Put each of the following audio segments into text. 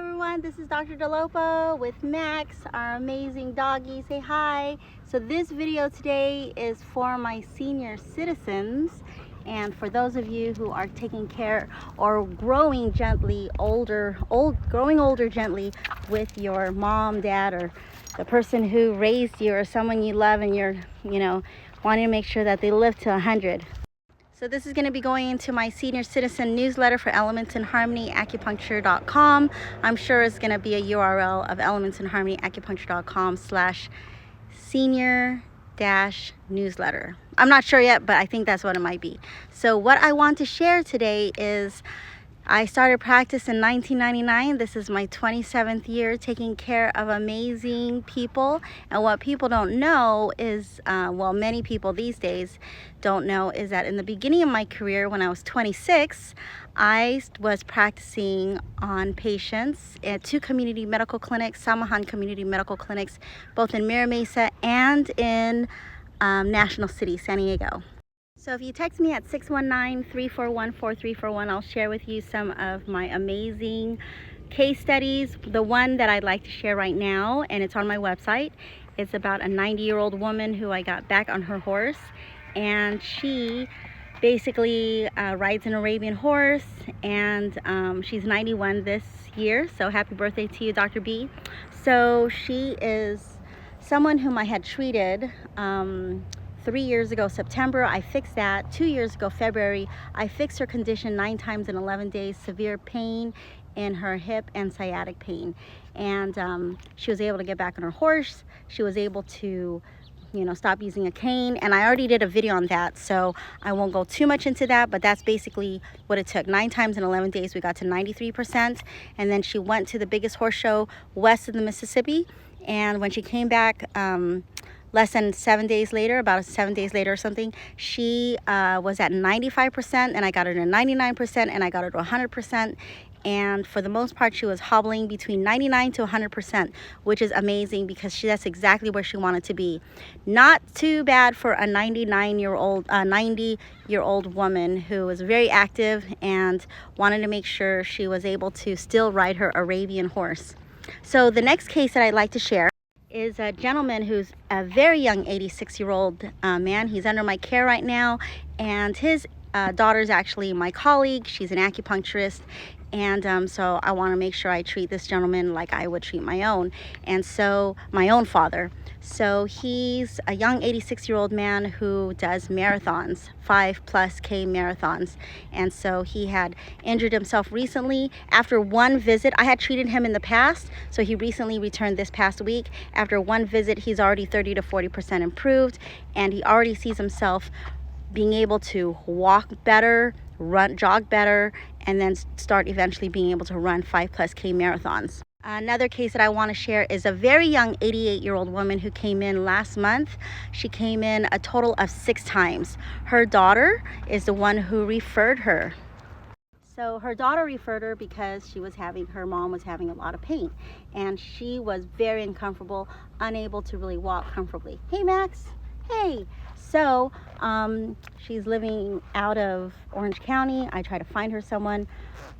everyone, this is Dr. Dolopo with Max, our amazing doggy. Say hi. So this video today is for my senior citizens and for those of you who are taking care or growing older gently with your mom, dad, or the person who raised you or someone you love, and you're, wanting to make sure that they live to 100. So this is going to be going into my senior citizen newsletter for Elements in Harmony, Acupuncture.com. I'm sure it's going to be a URL of Elements in Harmony, Acupuncture.com/senior-newsletter. I'm not sure yet, but I think that's what it might be. So what I want to share today is I started practice in 1999. This is my 27th year taking care of amazing people. And what people don't know is, many people these days don't know, is that in the beginning of my career, when I was 26, I was practicing on patients at 2 community medical clinics, Samahan community medical clinics, both in Mira Mesa and in National City, San Diego. So if you text me at 619-341-4341, I'll share with you some of my amazing case studies. The one that I'd like to share right now, and it's on my website, it's about a 90-year-old woman who I got back on her horse, and she basically rides an Arabian horse, and she's 91 this year, so happy birthday to you, Dr. B. So she is someone whom I had treated 3 years ago, September. I fixed that. 2 years ago, February, I fixed her condition 9 times in 11 days, severe pain in her hip and sciatic pain. And she was able to get back on her horse. She was able to, stop using a cane. And I already did a video on that, so I won't go too much into that, but that's basically what it took. 9 times in 11 days, we got to 93%. And then she went to the biggest horse show west of the Mississippi. And when she came back, less than 7 days later, about 7 days later or something, she was at 95%, and I got her to 99%, and I got her to 100%. And for the most part, she was hobbling between 99 to 100%, which is amazing because that's exactly where she wanted to be. Not too bad for a 90-year-old woman who was very active and wanted to make sure she was able to still ride her Arabian horse. So the next case that I'd like to share is a gentleman who's a very young 86-year-old man. He's under my care right now, and his daughter's actually my colleague. She's an acupuncturist, and so I want to make sure I treat this gentleman like I would treat my own, and so my own father. So he's a young 86-year-old man who does marathons, 5+ K marathons. And so he had injured himself recently. After one visit, I had treated him in the past, so he recently returned this past week. After one visit, he's already 30 to 40% improved, and he already sees himself being able to walk better, jog better, and then start eventually being able to run 5+ K marathons. Another case that I want to share is a very young 88-year-old woman who came in last month. She came in a total of 6 times. Her daughter is the one who referred her. So her daughter referred her because her mom was having a lot of pain, and she was very uncomfortable, unable to really walk comfortably. Hey, Max. Hey. So she's living out of Orange County. I tried to find her someone.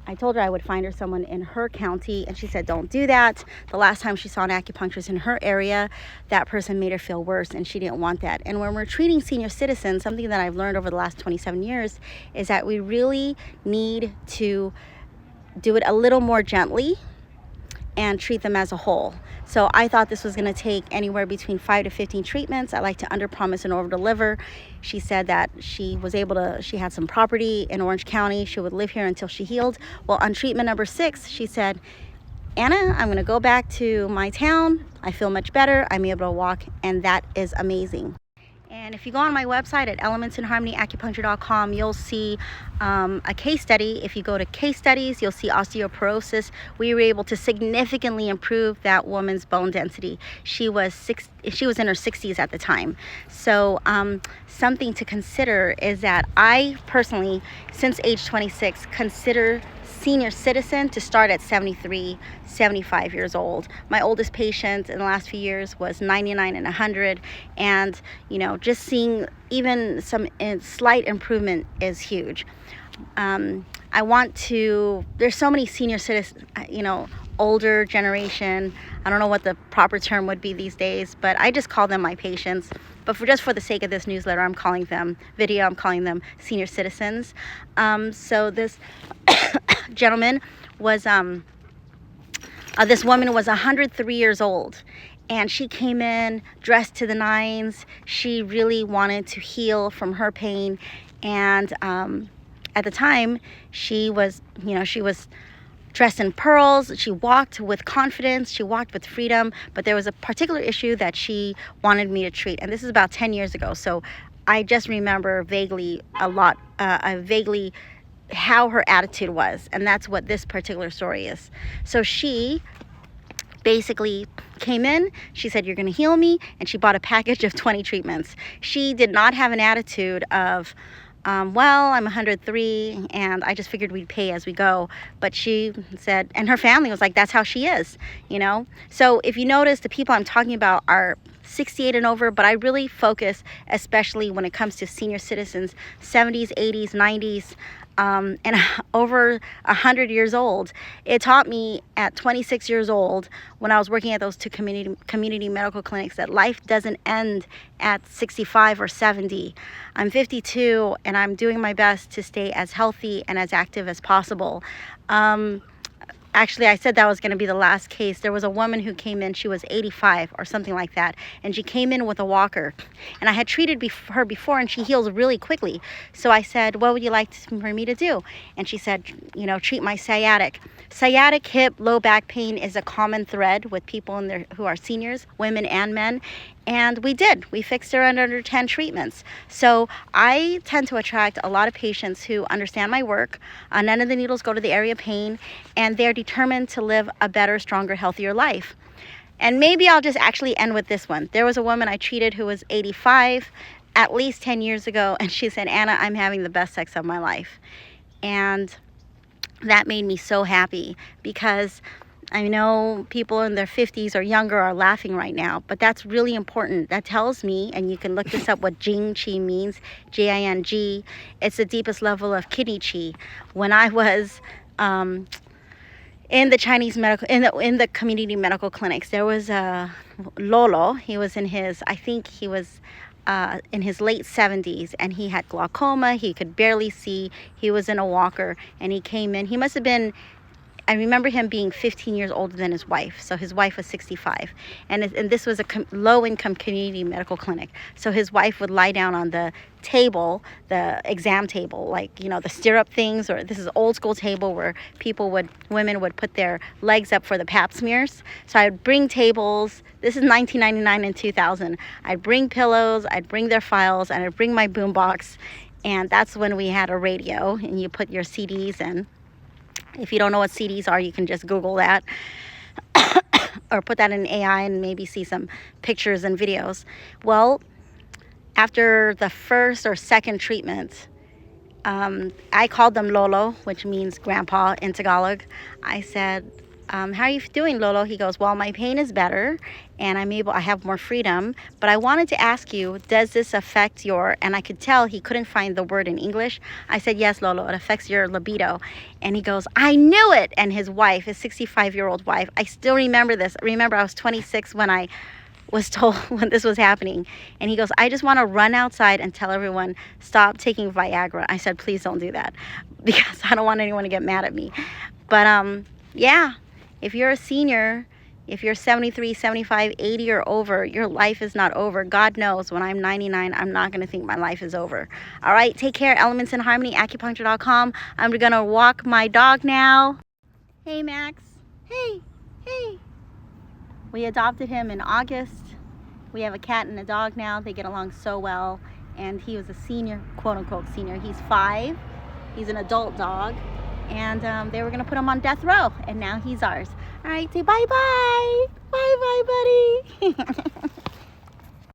I told her I would find her someone in her county, and she said, don't do that. The last time she saw an acupuncturist in her area, that person made her feel worse, and she didn't want that. And when we're treating senior citizens, something that I've learned over the last 27 years is that we really need to do it a little more gently and treat them as a whole. So I thought this was going to take anywhere between 5 to 15 treatments. I like to underpromise and overdeliver. She said that she had some property in Orange County. She would live here until she healed. Well, on treatment number 6, she said, Anna, I'm going to go back to my town. I feel much better. I'm able to walk, and that is amazing. And if you go on my website at elementsinharmonyacupuncture.com, you'll see a case study. If you go to case studies, you'll see osteoporosis. We were able to significantly improve that woman's bone density. She was in her 60s at the time. So something to consider is that I personally, since age 26, consider senior citizen to start at 73, 75 years old. My oldest patient in the last few years was 99 and 100, and just seeing even some slight improvement is huge. I want to, there's so many senior citizens, older generation. I don't know what the proper term would be these days, but I just call them my patients. But just for the sake of this newsletter, I'm calling them senior citizens. So this gentleman was, this woman was 103 years old. And she came in dressed to the nines. She really wanted to heal from her pain. And at the time, she was dressed in pearls. She walked with confidence. She walked with freedom. But there was a particular issue that she wanted me to treat. And this is about 10 years ago. So I just remember vaguely how her attitude was. And that's what this particular story is. So she basically came in, she said, "You're going to heal me," and she bought a package of 20 treatments. She did not have an attitude of, well, I'm 103 and I just figured we'd pay as we go. But she said, and her family was like, that's how she is, So if you notice, the people I'm talking about are 68 and over, but I really focus, especially when it comes to senior citizens, 70s, 80s, 90s, and over 100 years old. It taught me at 26 years old, when I was working at those two community medical clinics, that life doesn't end at 65 or 70. I'm 52 and I'm doing my best to stay as healthy and as active as possible. Actually, I said that was going to be the last case. There was a woman who came in, she was 85 or something like that, and she came in with a walker. And I had treated her before, and she heals really quickly. So I said, what would you like for me to do? And she said, treat my sciatic. Sciatic, hip, low back pain is a common thread with people who are seniors, women and men. And we did. We fixed her under 10 treatments. So I tend to attract a lot of patients who understand my work. None of the needles go to the area of pain, and they're determined to live a better, stronger, healthier life. And maybe I'll just actually end with this one. There was a woman I treated who was 85 at least 10 years ago, and she said, "Anna, I'm having the best sex of my life." And that made me so happy, because I know people in their 50s or younger are laughing right now, but that's really important. That tells me, and you can look this up, what Jing Qi means, Jing. It's the deepest level of kidney qi. When I was in the Chinese medical, in the community medical clinics, there was a Lolo. He was in his, I think he was in his late 70s, and he had glaucoma. He could barely see. He was in a walker, and he came in. He must have been, I remember him being 15 years older than his wife. So his wife was 65. And this was a low-income community medical clinic. So his wife would lie down on the table, the exam table, like, the stirrup things, or this is old school table where women would put their legs up for the pap smears. So I'd bring tables. This is 1999 and 2000. I'd bring pillows, I'd bring their files, and I'd bring my boombox. And that's when we had a radio, and you put your CDs in. If you don't know what CDs are, you can just Google that or put that in AI and maybe see some pictures and videos. Well, after the first or second treatment, I called them Lolo, which means grandpa in Tagalog. I said, how are you doing, Lolo? He goes, well, my pain is better and I have more freedom, but I wanted to ask you, does this affect and I could tell he couldn't find the word in English. I said, yes, Lolo, it affects your libido. And he goes, I knew it. And his wife, his 65-year-old wife, I still remember this. Remember, I was 26 when I was told when this was happening. And he goes, I just want to run outside and tell everyone, stop taking Viagra. I said, please don't do that, because I don't want anyone to get mad at me. But yeah, if you're a senior, if you're 73, 75, 80 or over, your life is not over. God knows when I'm 99, I'm not going to think my life is over. All right, take care. Elements in Harmony, acupuncture.com. I'm going to walk my dog now. Hey, Max. Hey. We adopted him in August. We have a cat and a dog now. They get along so well. And he was a senior, quote unquote senior. He's 5. He's an adult dog. And they were going to put him on death row. And now he's ours. All right, say bye-bye. Bye-bye, buddy.